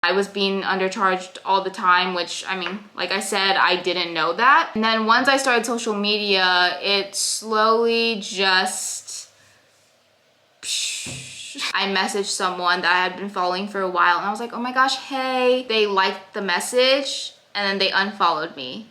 I was being undercharged all the time, which, I mean, like I said, I didn't know that. And then once I started social media, it slowly just... I messaged someone that I had been following for a while and I was like, oh my gosh, hey. They liked the message and then they unfollowed me.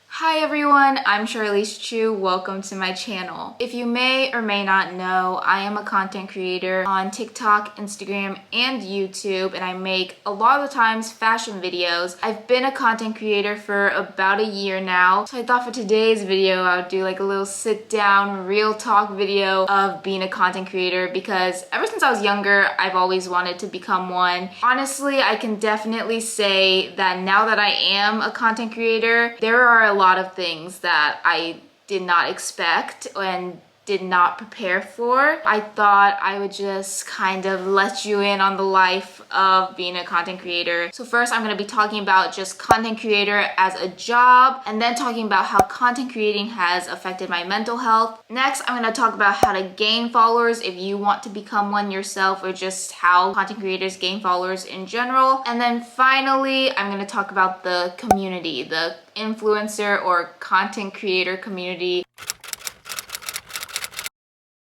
Hi everyone, I'm Charlize Chu. Welcome to my channel. If you may or may not know, I am a content creator on TikTok, Instagram, and YouTube, and I make a lot of the times fashion videos. I've been a content creator for about a year now, so I thought for today's video I would do like a little sit down, real talk video of being a content creator because ever since I was younger, I've always wanted to become one. Honestly, I can definitely say that now that I am a content creator, there are a lot of things that I did not expect and did not prepare for. I thought I would just kind of let you in on the life of being a content creator. So first I'm going to be talking about just content creator as a job, and then talking about how content creating has affected my mental health. Next, I'm going to talk about how to gain followers if you want to become one yourself, or just how content creators gain followers in general. And then finally, I'm going to talk about the community, the influencer or content creator community.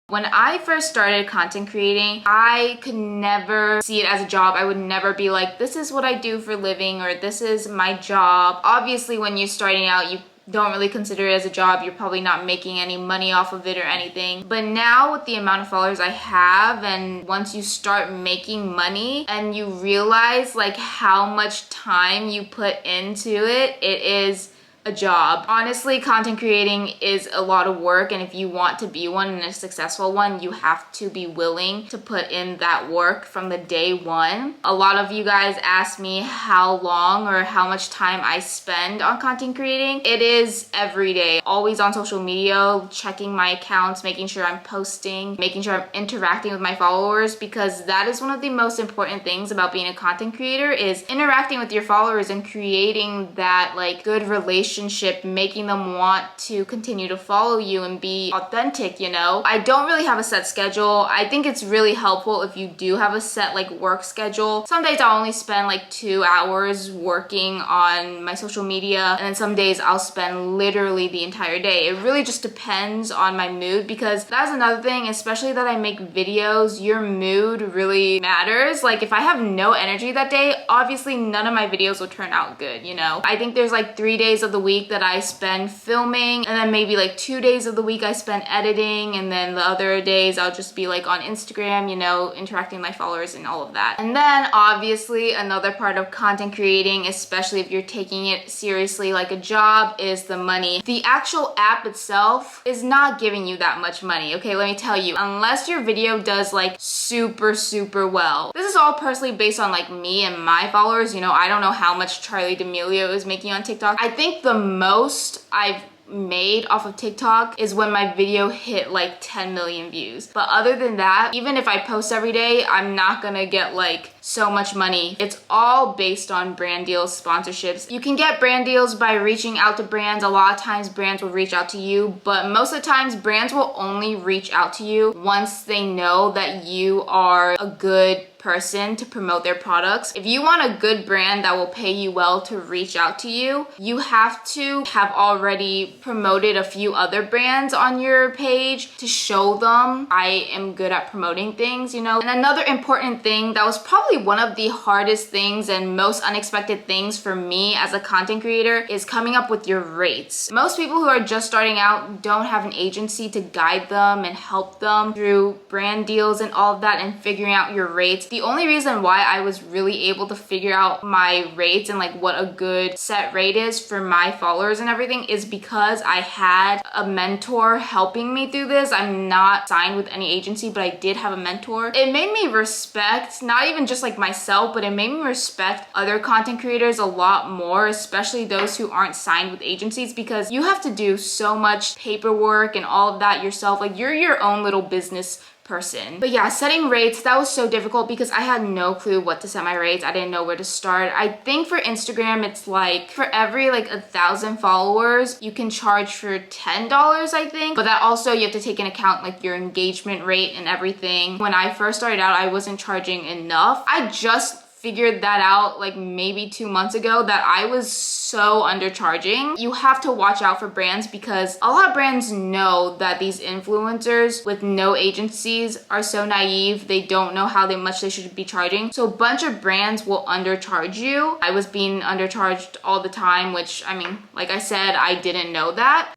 When I first started content creating, I could never see it as a job. I would never be like, this is what I do for a living, or this is my job. Obviously, when you're starting out, you don't really consider it as a job. You're probably not making any money off of it or anything. But now with the amount of followers I have, and once you start making money and you realize like how much time you put into it, it is a job. Honestly, content creating is a lot of work, and if you want to be one and a successful one, you have to be willing to put in that work from the day one. A lot of you guys ask me how long or how much time I spend on content creating. It is every day, always on social media, checking my accounts, making sure I'm posting, making sure I'm interacting with my followers, because that is one of the most important things about being a content creator, is interacting with your followers and creating that like good relationship, making them want to continue to follow you and be authentic, you know? I don't really have a set schedule. I think it's really helpful if you do have a set like work schedule. Some days I'll only spend like 2 hours working on my social media, and then some days I'll spend literally the entire day. It really just depends on my mood, because that's another thing, especially that I make videos, your mood really matters. Like if I have no energy that day, obviously none of my videos will turn out good, you know? I think there's like 3 days of the week that I spend filming, and then maybe like 2 days of the week I spend editing, and then the other days I'll just be like on Instagram, you know, interacting with my followers and all of that. And then obviously another part of content creating, especially if you're taking it seriously like a job, is the money. The actual app itself is not giving you that much money, okay? Let me tell you, unless your video does like super well. This is all personally based on like me and my followers, you know. I don't know how much Charli D'Amelio is making on TikTok. I think the most I've made off of TikTok is when my video hit like 10 million views. But other than that, even if I post every day, I'm not gonna get like so much money. It's all based on brand deals, sponsorships. You can get brand deals by reaching out to brands. A lot of times brands will reach out to you, but most of the times brands will only reach out to you once they know that you are a good person to promote their products. If you want a good brand that will pay you well to reach out to you, you have to have already promoted a few other brands on your page to show them I am good at promoting things, you know. And another important thing that was probably one of the hardest things and most unexpected things for me as a content creator is coming up with your rates. Most people who are just starting out don't have an agency to guide them and help them through brand deals and all of that and figuring out your rates. The only reason why I was really able to figure out my rates and like what a good set rate is for my followers and everything is because I had a mentor helping me through this. I'm not signed with any agency, but I did have a mentor. It made me respect not even just like myself, but it made me respect other content creators a lot more, especially those who aren't signed with agencies, because you have to do so much paperwork and all of that yourself. Like you're your own little business person. But yeah, setting rates, that was so difficult because I had no clue what to set my rates. I didn't know where to start. I think for Instagram, it's like for every like 1,000 followers, you can charge for $10, I think. But that also, you have to take into account like your engagement rate and everything. When I first started out, I wasn't charging enough. I just figured that out like maybe 2 months ago that I was so undercharging. You have to watch out for brands because a lot of brands know that these influencers with no agencies are so naive. They don't know how much they should be charging. So a bunch of brands will undercharge you. I was being undercharged all the time, which I mean, like I said, I didn't know that.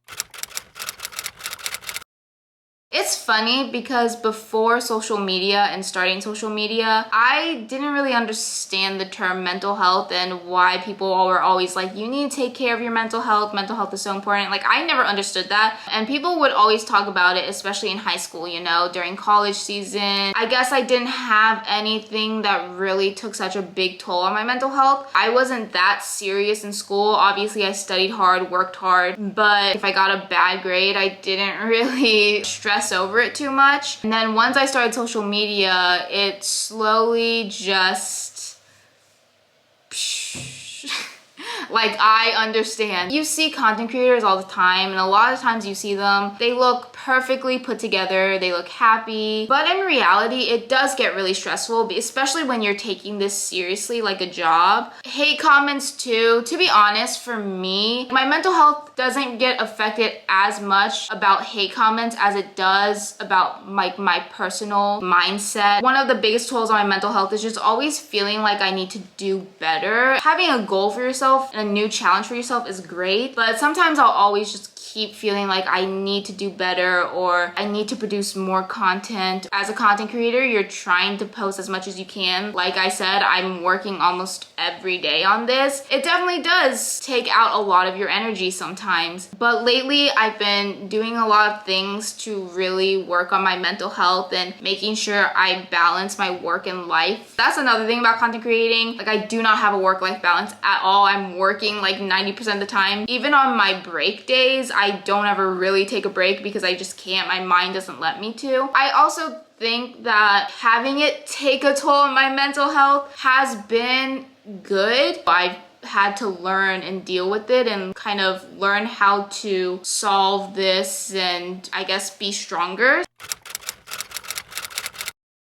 It's funny because before social media and starting social media, I didn't really understand the term mental health and why people were always like, you need to take care of your mental health. Mental health is so important. Like, I never understood that. And people would always talk about it, especially in high school, you know, during college season. I guess I didn't have anything that really took such a big toll on my mental health. I wasn't that serious in school. Obviously, I studied hard, worked hard, but if I got a bad grade, I didn't really stress over it too much. And then once I started social media, it slowly just like, I understand. You see content creators all the time, and a lot of times you see them, they look perfectly put together, they look happy, but in reality, it does get really stressful, especially when you're taking this seriously like a job. Hate comments too. To be honest, for me, my mental health doesn't get affected as much about hate comments as it does about like my personal mindset. One of the biggest tolls on my mental health is just always feeling like I need to do better. Having a goal for yourself and a new challenge for yourself is great, but sometimes I'll always just keep feeling like I need to do better or I need to produce more content. As a content creator, you're trying to post as much as you can. Like I said, I'm working almost every day on this. It definitely does take out a lot of your energy sometimes. But lately, I've been doing a lot of things to really work on my mental health and making sure I balance my work and life. That's another thing about content creating. Like, I do not have a work-life balance at all. I'm working like 90% of the time. Even on my break days, I don't ever really take a break because I just can't. My mind doesn't let me to. I also think that having it take a toll on my mental health has been good. I've had to learn and deal with it and kind of learn how to solve this and I guess be stronger.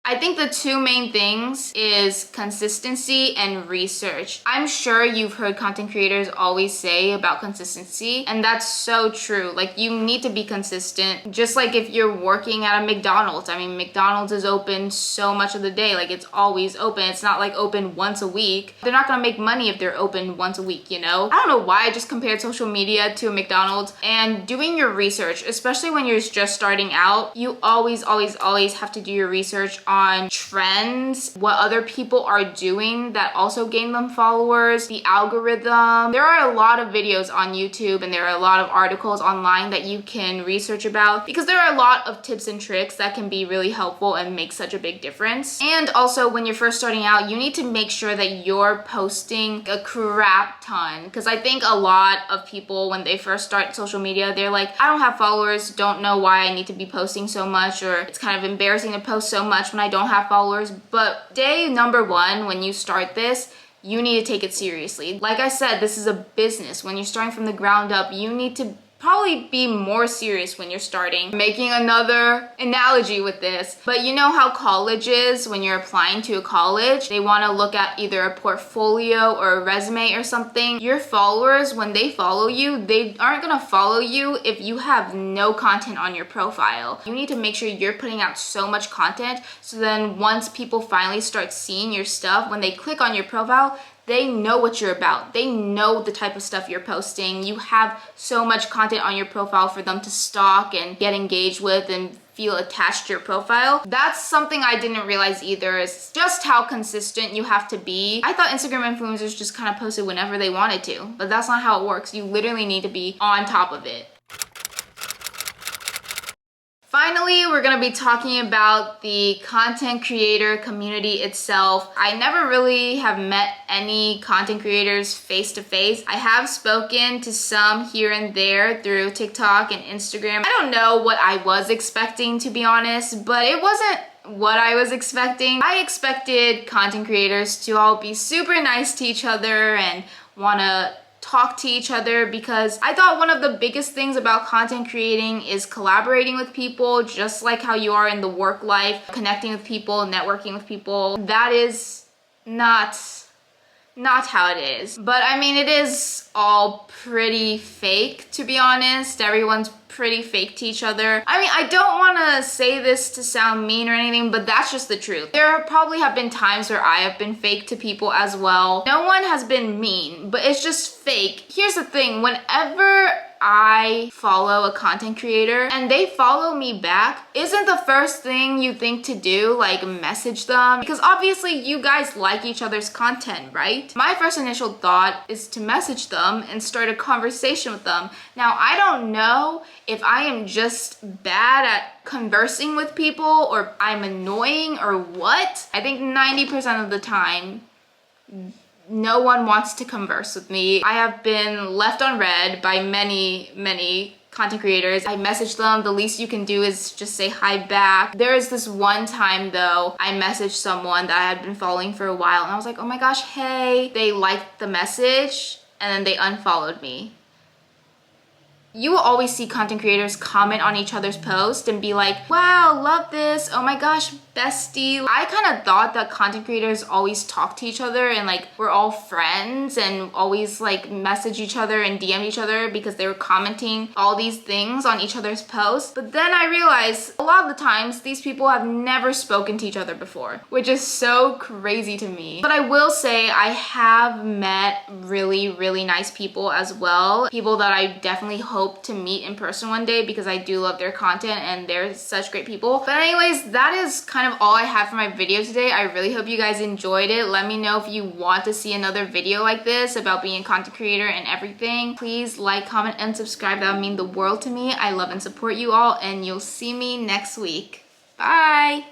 I think the two main things is consistency and research. I'm sure you've heard content creators always say about consistency, and that's so true. Like, you need to be consistent. Just like if you're working at a McDonald's. I mean, McDonald's is open so much of the day. Like, it's always open. It's not like open once a week. They're not gonna make money if they're open once a week, you know? I don't know why I just compared social media to a McDonald's. And doing your research, especially when you're just starting out, you always have to do your research on trends, what other people are doing that also gain them followers, the algorithm. There are a lot of videos on YouTube and there are a lot of articles online that you can research about because there are a lot of tips and tricks that can be really helpful and make such a big difference. And also, when you're first starting out, you need to make sure that you're posting a crap ton, because I think a lot of people, when they first start social media, they're like, I don't have followers, don't know why I need to be posting so much, or it's kind of embarrassing to post so much when I don't have followers. But day number one, when you start this, you need to take it seriously. Like I said, this is a business. When you're starting from the ground up, you need to probably be more serious when you're starting. Making another analogy with this, but you know how college is, when you're applying to a college, they want to look at either a portfolio or a resume or something. Your followers, when they follow you, they aren't gonna follow you if you have no content on your profile. You need to make sure you're putting out so much content, so then once people finally start seeing your stuff, when they click on your profile, they know what you're about. They know the type of stuff you're posting. You have so much content on your profile for them to stalk and get engaged with and feel attached to your profile. That's something I didn't realize either, is just how consistent you have to be. I thought Instagram influencers just kind of posted whenever they wanted to, but that's not how it works. You literally need to be on top of it. Finally, we're gonna be talking about the content creator community itself. I never really have met any content creators face to face. I have spoken to some here and there through TikTok and Instagram. I don't know what I was expecting, to be honest, but it wasn't what I was expecting. I expected content creators to all be super nice to each other and wanna talk to each other, because I thought one of the biggest things about content creating is collaborating with people, just like how you are in the work life, connecting with people, networking with people. That is not how it is. But I mean, it is all pretty fake, to be honest. Everyone's pretty fake to each other. I mean, I don't want to say this to sound mean or anything, but that's just the truth. There probably have been times where I have been fake to people as well. No one has been mean, but it's just fake. Here's the thing, whenever I follow a content creator and they follow me back, isn't the first thing you think to do like message them? Because obviously you guys like each other's content, right? My first initial thought is to message them and start a conversation with them. Now, I don't know if I am just bad at conversing with people or I'm annoying or what. I think 90% of the time, no one wants to converse with me. I have been left on red by many content creators. I message them, the least you can do is just say hi back. There is this one time though, I messaged someone that I had been following for a while and I was like, oh my gosh, hey. They liked the message and then they unfollowed me. You will always see content creators comment on each other's posts and be like, wow, love this, oh my gosh, bestie. I kind of thought that content creators always talk to each other and like we're all friends and always like message each other and DM each other because they were commenting all these things on each other's posts. But then I realized a lot of the times these people have never spoken to each other before, which is so crazy to me. But I will say I have met really nice people as well. People that I definitely hope to meet in person one day because I do love their content and they're such great people. But anyways, that is kind of all I have for my video today. I really hope you guys enjoyed it. Let me know if you want to see another video like this about being a content creator and everything. Please like, comment, and subscribe. That would mean the world to me. I love and support you all and you'll see me next week. Bye!